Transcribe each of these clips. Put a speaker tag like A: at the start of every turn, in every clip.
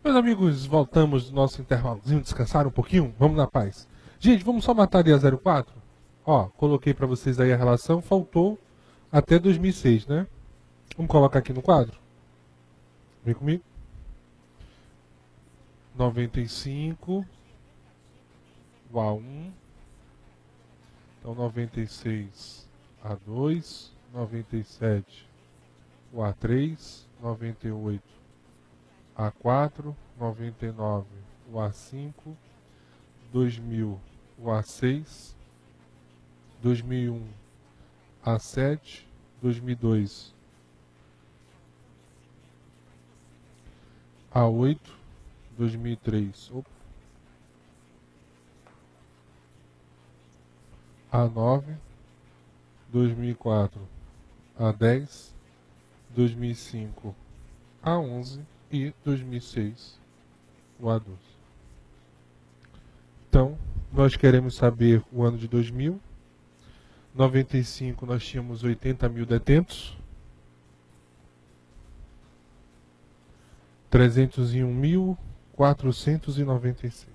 A: Meus amigos, voltamos do nosso intervalozinho, descansar um pouquinho? Vamos na paz. Gente, vamos só matar ali a 04? Ó, coloquei para vocês aí a relação, faltou até 2006, né? Vamos colocar aqui no quadro? Vem comigo. 95, o A1, então 96, A2, 97, o A3, 98, A4, 99, o A5, 2000, o A6, 2001, A7, 2002, A8, 2003, A9, 2004, A10, 2005, A11 e 2006, o A12. Então, nós queremos saber o ano de 2000. 95 nós tínhamos 80 mil detentos. 301.496.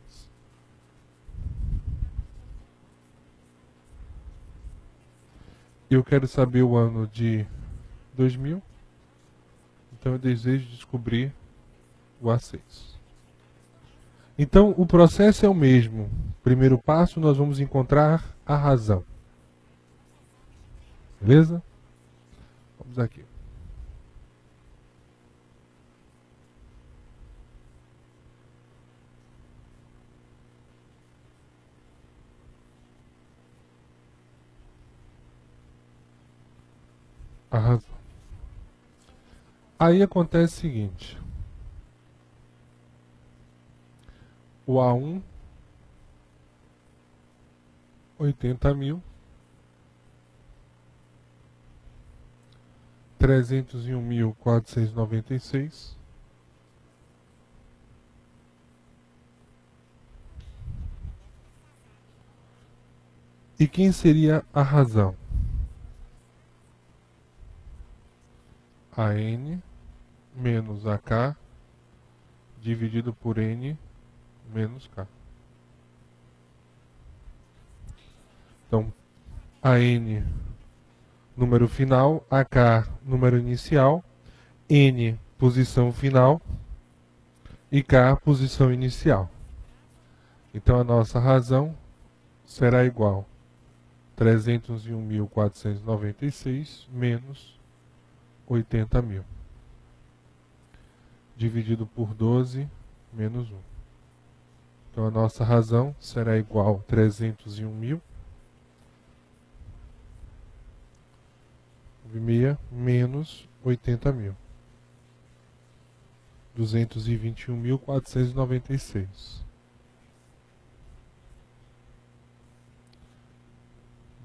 A: Eu quero saber o ano de 2000. Então eu desejo descobrir o A6. Então o processo é o mesmo. Primeiro passo, nós vamos encontrar a razão. Beleza? Vamos aqui. A razão. Aí acontece o seguinte. O A1, 80 mil. 301.496. E quem seria a razão? A N menos a K dividido por N menos K. Então, a N, número final, a K, número inicial, N, posição final e K, posição inicial. Então, a nossa razão será igual a 301.496 menos 80 mil. Dividido por 12 menos 1. Então, a nossa razão será igual a 301.000 menos 80 mil. 221.496.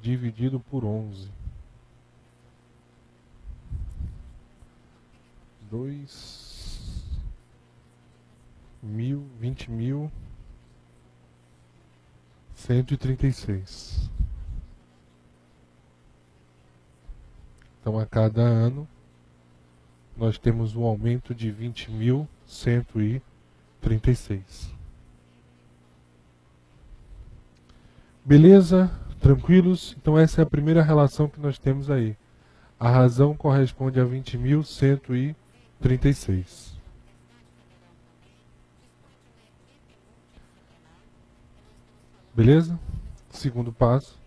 A: Dividido por 11. 20.136. Então, a cada ano, nós temos um aumento de 20.136. Beleza? Tranquilos? Então, essa é a primeira relação que nós temos aí. A razão corresponde a 20.136. Beleza? Segundo passo.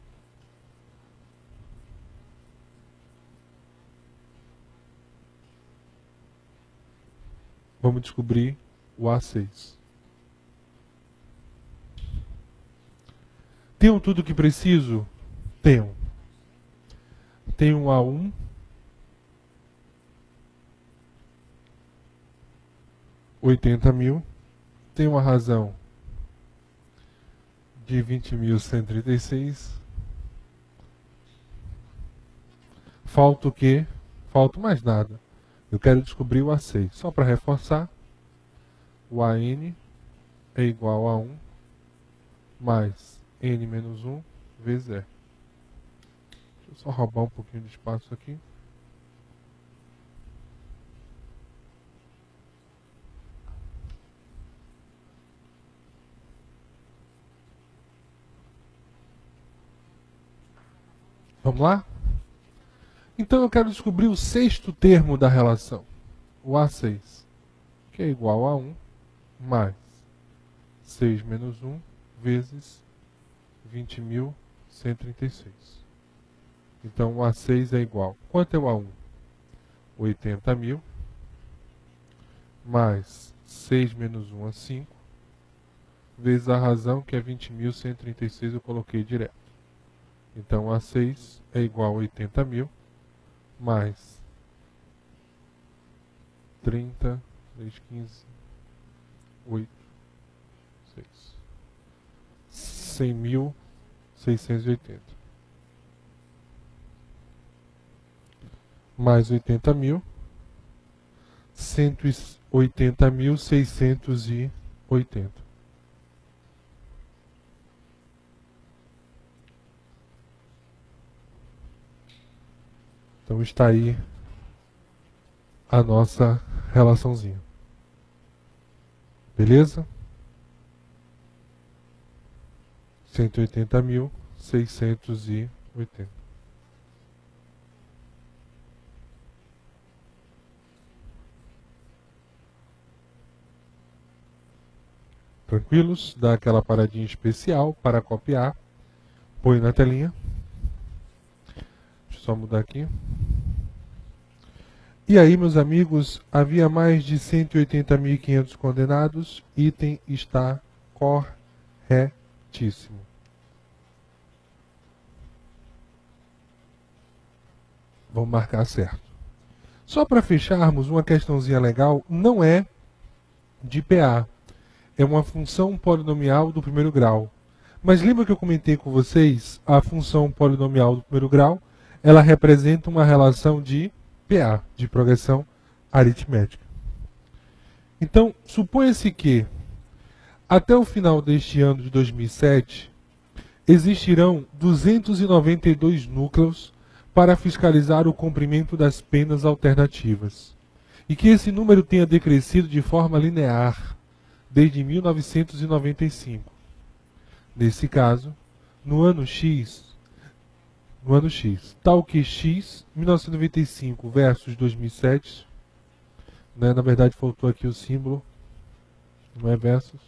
A: Vamos descobrir o A6. Tenho tudo o que preciso? Tenho. Tenho um A1. R$80.000. Tenho uma razão de 20.136. Falta o quê? Falta mais nada. Eu quero descobrir o A6. Só para reforçar, o AN é igual a 1 mais N menos 1 vezes R. Deixa eu só roubar um pouquinho de espaço aqui. Vamos lá? Então eu quero descobrir o sexto termo da relação, o A6, que é igual a 1 mais 6 menos 1 vezes 20.136. Então o A6 é igual. Quanto é o A1? 80.000 mais 6 menos 1 é 5, vezes a razão, que é 20.136, eu coloquei direto. Então A6 é igual a 80.000 mais 30, 3, 15, 8, 6. 100.680. Mais 80.000. 180.680. Então está aí a nossa relaçãozinha. Beleza? 180.680. Tranquilos? Dá aquela paradinha especial para copiar. Põe na telinha. Deixa eu só mudar aqui. E aí, meus amigos, havia mais de 180.500 condenados. Item está corretíssimo. Vamos marcar certo. Só para fecharmos, uma questãozinha legal, não é de PA. É uma função polinomial do primeiro grau. Mas lembra que eu comentei com vocês, a função polinomial do primeiro grau, ela representa uma relação de PA, de progressão aritmética. Então, suponha-se que, até o final deste ano de 2007, existirão 292 núcleos para fiscalizar o cumprimento das penas alternativas, e que esse número tenha decrescido de forma linear desde 1995. Nesse caso, no ano X, tal que X, 1995 versus 2007, né, na verdade faltou aqui o símbolo, não é versus.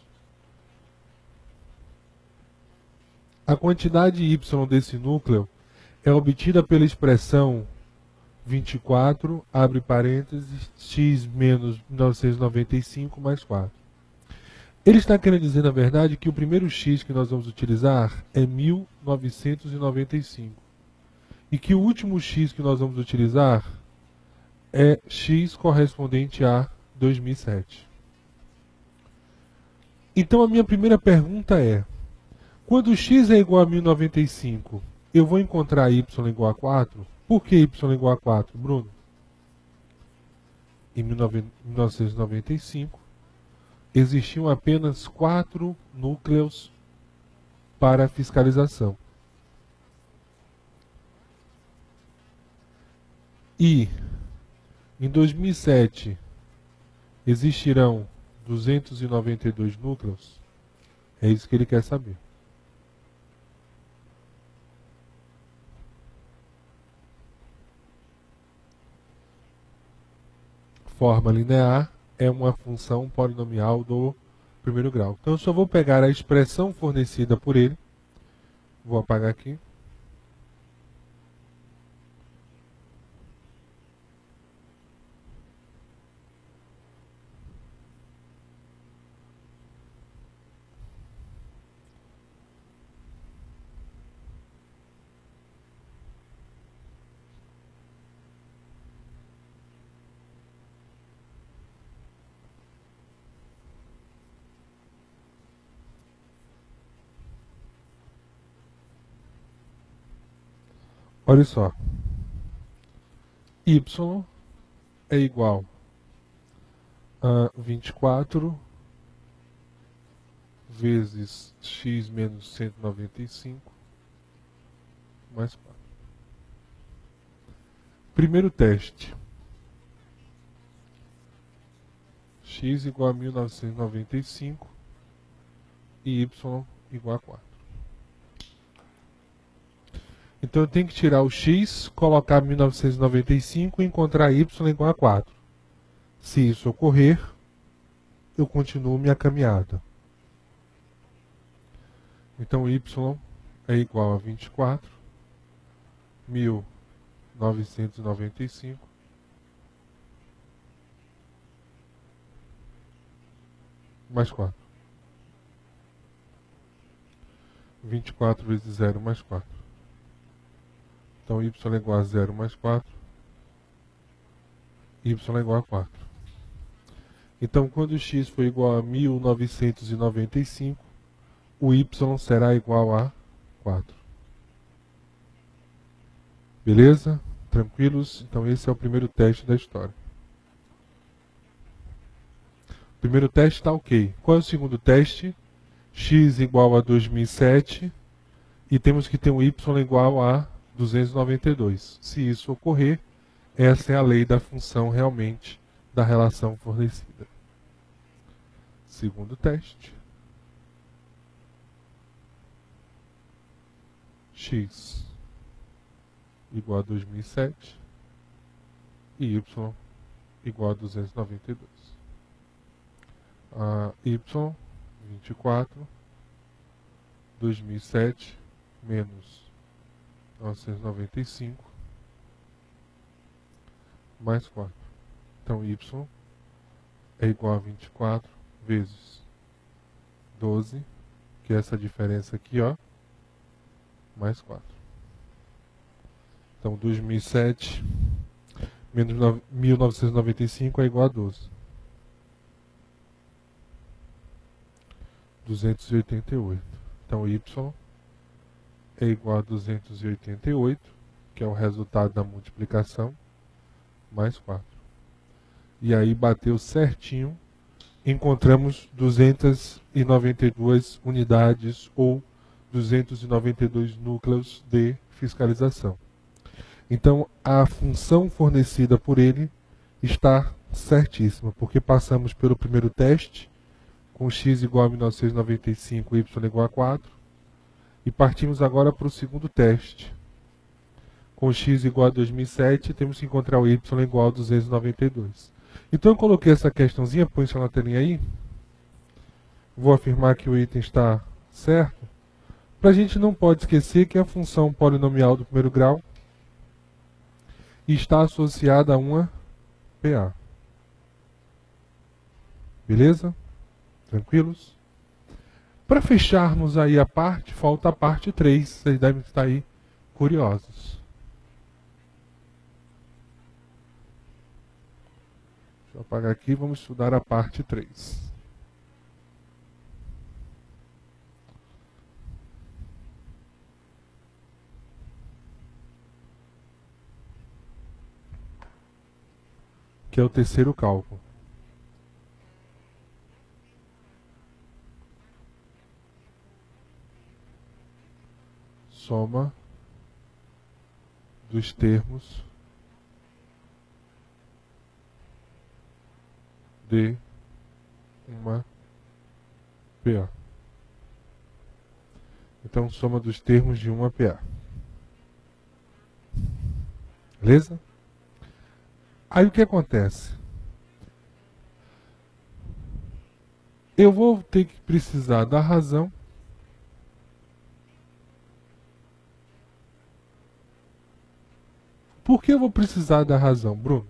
A: A quantidade Y desse núcleo é obtida pela expressão 24, abre parênteses, X menos 1995 mais 4. Ele está querendo dizer, na verdade, que o primeiro X que nós vamos utilizar é 1995. E que o último X que nós vamos utilizar é X correspondente a 2007. Então a minha primeira pergunta é, quando X é igual a 1095, eu vou encontrar Y igual a 4? Por que Y igual a 4, Bruno? Em 1995, existiam apenas 4 núcleos para fiscalização. E em 2007 existirão 292 núcleos? É isso que ele quer saber. Forma linear é uma função polinomial do primeiro grau. Então eu só vou pegar a expressão fornecida por ele. Vou apagar aqui. Olha só. Y é igual a 24 vezes x menos 195 mais 4. Primeiro teste. X igual a 1995 e y igual a 4. Então eu tenho que tirar o x, colocar 1995 e encontrar y igual a 4. Se isso ocorrer, eu continuo minha caminhada. Então y é igual a 24, 1995, mais 4. 24 vezes 0 mais 4. Então y é igual a 0 mais 4. Y é igual a 4. Então quando x for igual a 1995, o y será igual a 4. Beleza? Tranquilos? Então esse é o primeiro teste da história. O primeiro teste está ok. Qual é o segundo teste? X igual a 2007 e temos que ter um y igual a 292. Se isso ocorrer, essa é a lei da função realmente da relação fornecida. Segundo teste. X igual a 2007 e y igual a 292. Y 24, 2007 menos 995 mais 4. Então y é igual a 24 vezes 12, que é essa diferença aqui, ó, mais 4. Então 2007 menos 1995 é igual a 12. 288. Então y é igual a 288, que é o resultado da multiplicação, mais 4. E aí bateu certinho, encontramos 292 unidades ou 292 núcleos de fiscalização. Então a função fornecida por ele está certíssima, porque passamos pelo primeiro teste, com x igual a 1995 e y igual a 4. E partimos agora para o segundo teste. Com x igual a 2007, temos que encontrar o y igual a 292. Então eu coloquei essa questãozinha, põe isso na telinha aí. Vou afirmar que o item está certo. Para a gente não pode esquecer que a função polinomial do primeiro grau está associada a uma PA. Beleza? Tranquilos? Para fecharmos aí a parte, falta a parte 3. Vocês devem estar aí curiosos. Deixa eu apagar aqui e vamos estudar a parte 3. Que é o terceiro cálculo. Soma dos termos de uma PA. Então, soma dos termos de uma PA. Beleza? Aí o que acontece? Eu vou ter que precisar da razão Por que eu vou precisar da razão, Bruno?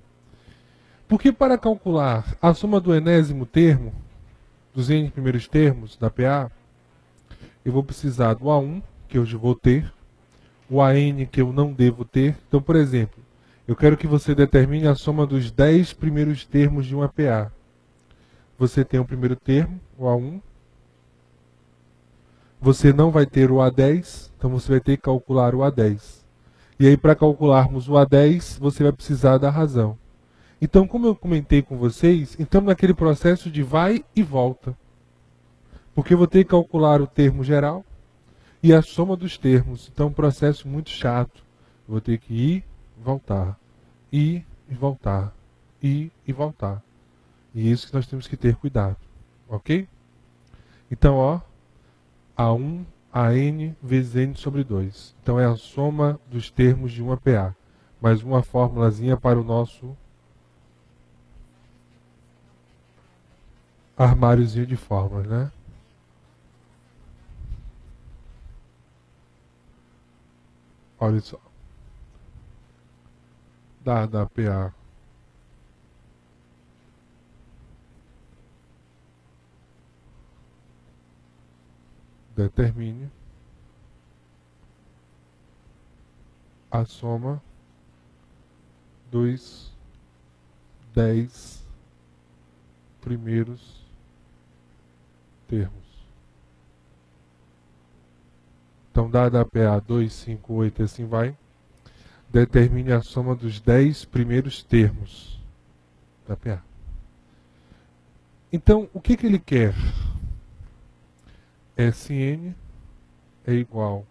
A: Porque para calcular a soma do enésimo termo, dos n primeiros termos da PA, eu vou precisar do A1, que eu vou ter, o AN, que eu não devo ter. Então, por exemplo, eu quero que você determine a soma dos 10 primeiros termos de uma PA. Você tem o primeiro termo, o A1. Você não vai ter o A10, então você vai ter que calcular o A10. E aí, para calcularmos o A10, você vai precisar da razão. Então, como eu comentei com vocês, estamos naquele processo de vai e volta. Porque eu vou ter que calcular o termo geral e a soma dos termos. Então, é um processo muito chato. Eu vou ter que ir, voltar, ir e voltar, ir e voltar. E isso que nós temos que ter cuidado. Ok? Então, ó, A1 AN vezes N sobre 2. Então é a soma dos termos de uma PA. Mais uma formulazinha para o nosso armáriozinho de fórmulas, né? Olha só. Dada a PA determine a soma dos 10 primeiros termos. Então, dada a PA 2, 5, 8 e assim vai, determine a soma dos 10 primeiros termos da PA. Então, o que ele quer? Sn é igual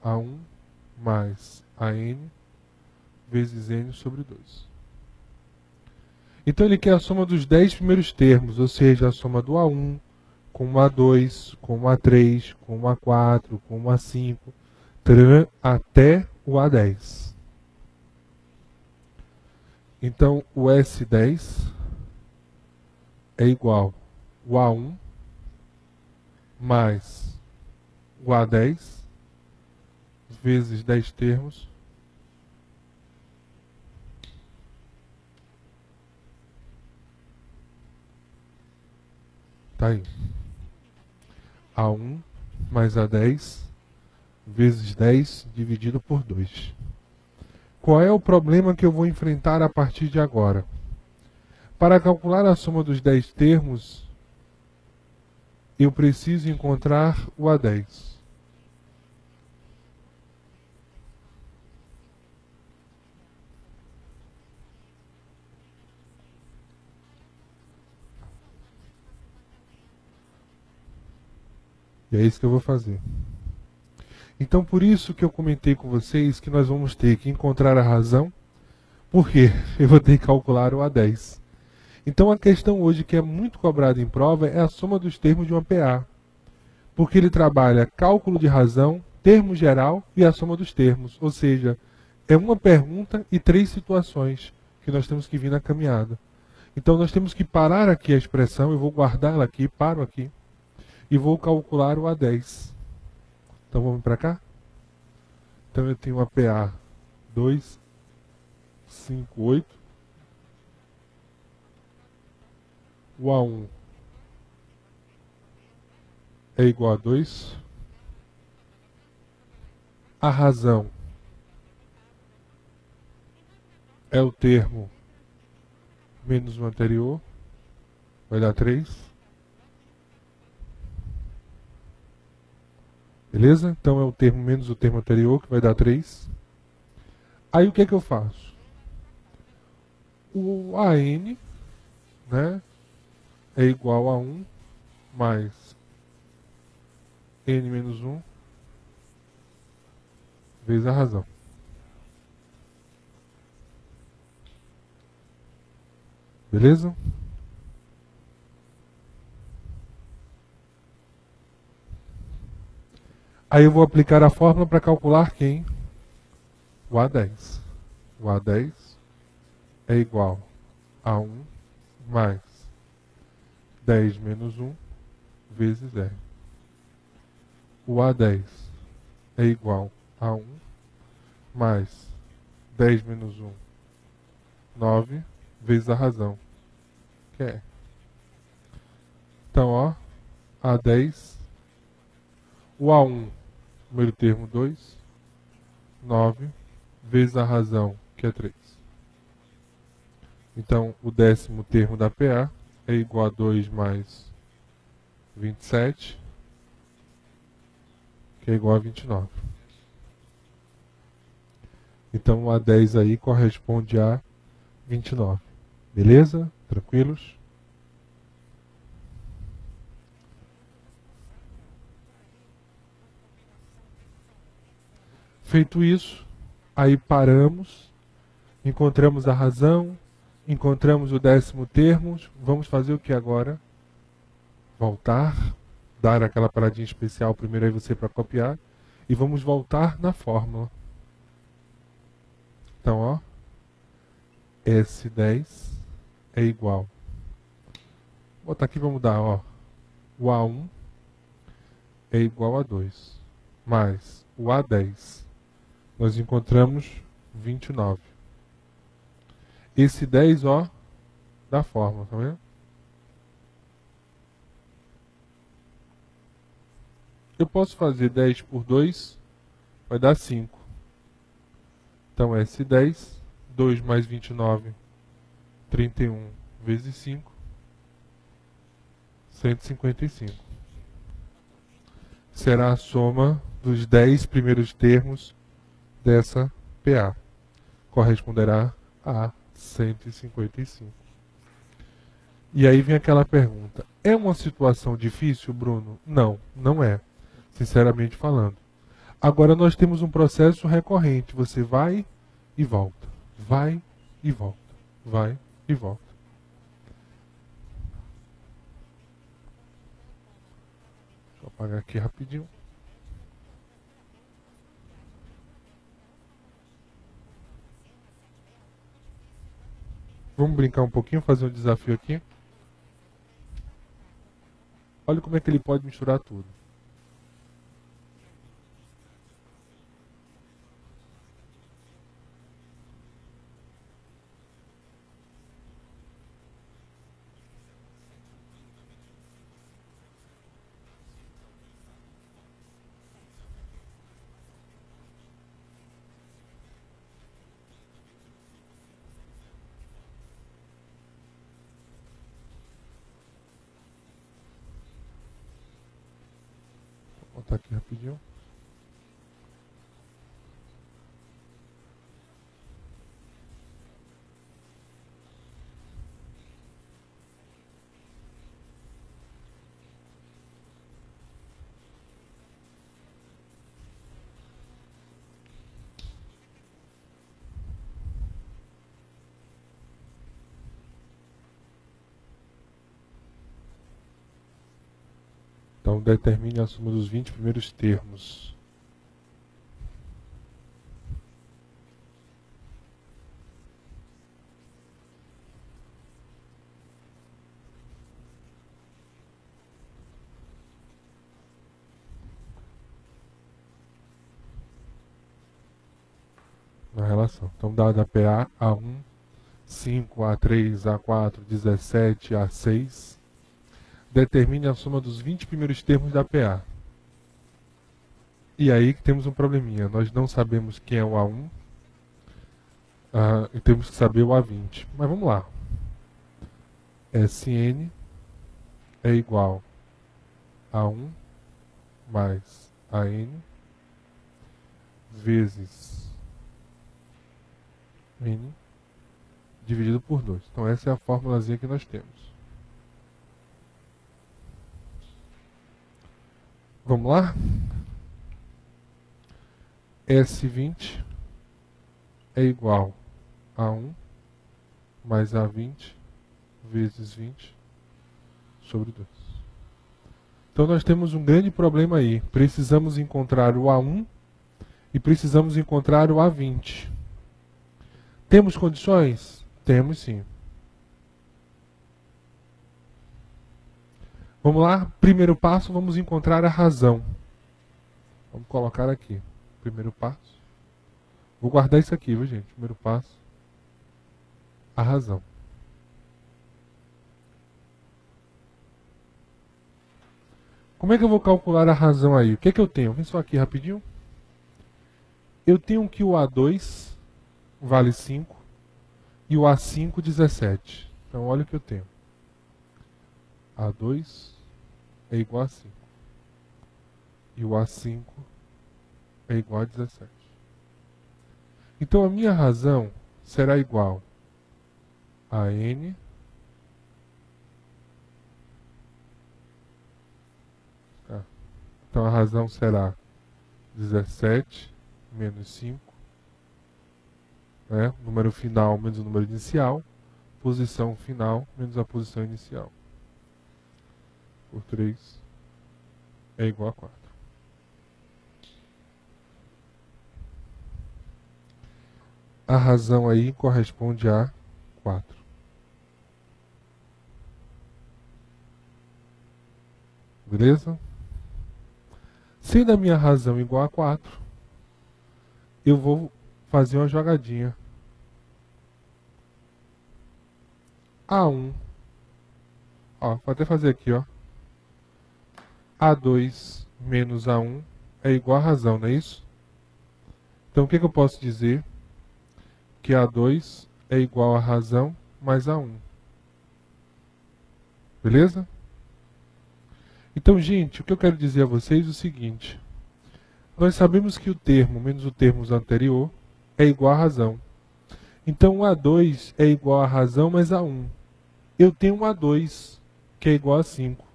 A: a 1 mais AN vezes N sobre 2. Então ele quer a soma dos 10 primeiros termos, ou seja, a soma do A1 com o A2, com o A3, com o A4, com o A5, até o A10. Então o S10 é igual ao A1 mais o A10 vezes 10 termos tá aí. A1 mais A10 vezes 10 dividido por 2. Qual é o problema que eu vou enfrentar a partir de agora? Para calcular a soma dos 10 termos, eu preciso encontrar o A10. E é isso que eu vou fazer. Então, por isso que eu comentei com vocês que nós vamos ter que encontrar a razão, porque eu vou ter que calcular o A10. Então, a questão hoje que é muito cobrada em prova é a soma dos termos de uma PA. Porque ele trabalha cálculo de razão, termo geral e a soma dos termos. Ou seja, é uma pergunta e 3 situações que nós temos que vir na caminhada. Então, nós temos que parar aqui a expressão, eu vou guardar ela aqui, paro aqui, e vou calcular o A10. Então vamos para cá? Então eu tenho uma PA 2, 5, 8. O A1 é igual a 2. A razão é o termo menos o anterior. Vai dar 3. Beleza? Então é o termo menos o termo anterior, que vai dar 3. Aí o que é que eu faço? O AN, né, é igual a 1 mais N menos 1 vezes a razão. Beleza? Aí eu vou aplicar a fórmula para calcular quem? O A10. O A10 é igual a 1 mais 10 menos 1 vezes R. O A10 é igual a 1 mais 10 menos 1, 9 vezes a razão, que é. Então, ó, A10, o A1, primeiro termo 2, 9 vezes a razão, que é 3. Então, o 10º termo da PA é igual a 2 mais 27, que é igual a 29. Então, o A10 aí corresponde a 29. Beleza? Tranquilos? Feito isso, aí paramos, encontramos a razão, encontramos o 10º termo. Vamos fazer o que agora? Voltar dar aquela paradinha especial primeiro aí você para copiar. E vamos voltar na fórmula. Então, ó, S10 é igual. Vou botar aqui, vamos dar, ó, o A1 é igual a 2, mais o A10. Nós encontramos 29. Esse 10, ó, da fórmula, tá vendo? Eu posso fazer 10 por 2, vai dar 5. Então, S10, 2 mais 29, 31 vezes 5, 155. Será a soma dos 10 primeiros termos dessa PA. Corresponderá a 155. E aí vem aquela pergunta: é uma situação difícil, Bruno? Não, não é, sinceramente falando. Agora nós temos um processo recorrente. Você vai e volta, vai e volta, vai e volta. Deixa eu apagar aqui rapidinho. Vamos brincar um pouquinho, fazer um desafio aqui. Olha como é que ele pode misturar tudo. Vou botar aqui rapidinho. Então determine a soma dos 20 primeiros termos. Na relação. Então dada a PA, A1, 5, A3, A4, 17, A6. Determine a soma dos 20 primeiros termos da PA. E aí que temos um probleminha. Nós não sabemos quem é o A1. E temos que saber o A20. Mas vamos lá. Sn é igual a 1 mais An vezes N dividido por 2. Então essa é a formulazinha que nós temos. Vamos lá? S20 é igual a 1 mais A20 vezes 20 sobre 2. Então nós temos um grande problema aí. Precisamos encontrar o A1 e precisamos encontrar o A20. Temos condições? Temos sim. Vamos lá? Primeiro passo, vamos encontrar a razão. Vamos colocar aqui. Primeiro passo. Vou guardar isso aqui, viu, gente? Primeiro passo. A razão. Como é que eu vou calcular a razão aí? O que é que eu tenho? Vem só aqui rapidinho. Eu tenho que o A2 vale 5 e o A5 17. Então olha o que eu tenho. A2 é igual a 5. E o A5 é igual a 17. Então a minha razão será igual a N Então a razão será 17 menos 5, né? Número final menos o número inicial, posição final menos a posição inicial, por 3 é igual a 4. A razão aí corresponde a 4. Beleza? Sendo a minha razão igual a 4, eu vou fazer uma jogadinha. A1. Ó, vou até fazer aqui, ó. A2 menos A1 é igual a razão, não é isso? Então o que eu posso dizer? Que A2 é igual a razão mais A1. Beleza? Então, gente, o que eu quero dizer a vocês é o seguinte. Nós sabemos que o termo menos o termo anterior é igual a razão. Então, o A2 é igual a razão mais A1. Eu tenho um A2, que é igual a 5.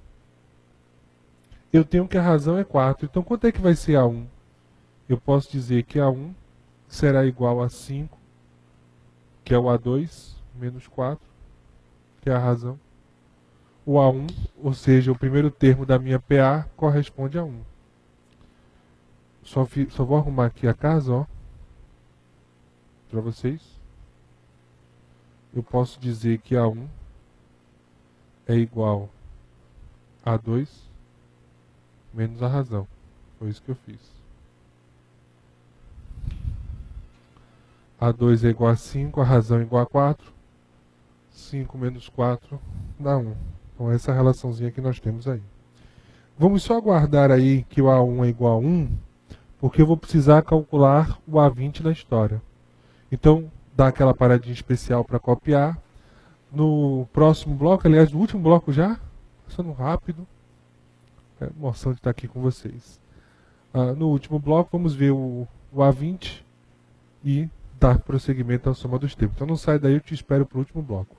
A: Eu tenho que a razão é 4. Então, quanto é que vai ser A1? Eu posso dizer que A1 será igual a 5, que é o A2, menos 4, que é a razão. O A1, ou seja, o primeiro termo da minha PA, corresponde a 1. Só vou arrumar aqui a casa, ó, para vocês. Eu posso dizer que A1 é igual a 2 menos a razão. Foi isso que eu fiz. A2 é igual a 5, a razão é igual a 4. 5 menos 4 dá 1. Então essa relaçãozinha que nós temos aí. Vamos só aguardar aí que o A1 é igual a 1, porque eu vou precisar calcular o A20 na história. Então, dá aquela paradinha especial para copiar. No próximo bloco, aliás, no último bloco já, passando rápido. É emoção de estar aqui com vocês. No último bloco, vamos ver o A20 e dar prosseguimento à soma dos termos. Então não sai daí, eu te espero para o último bloco.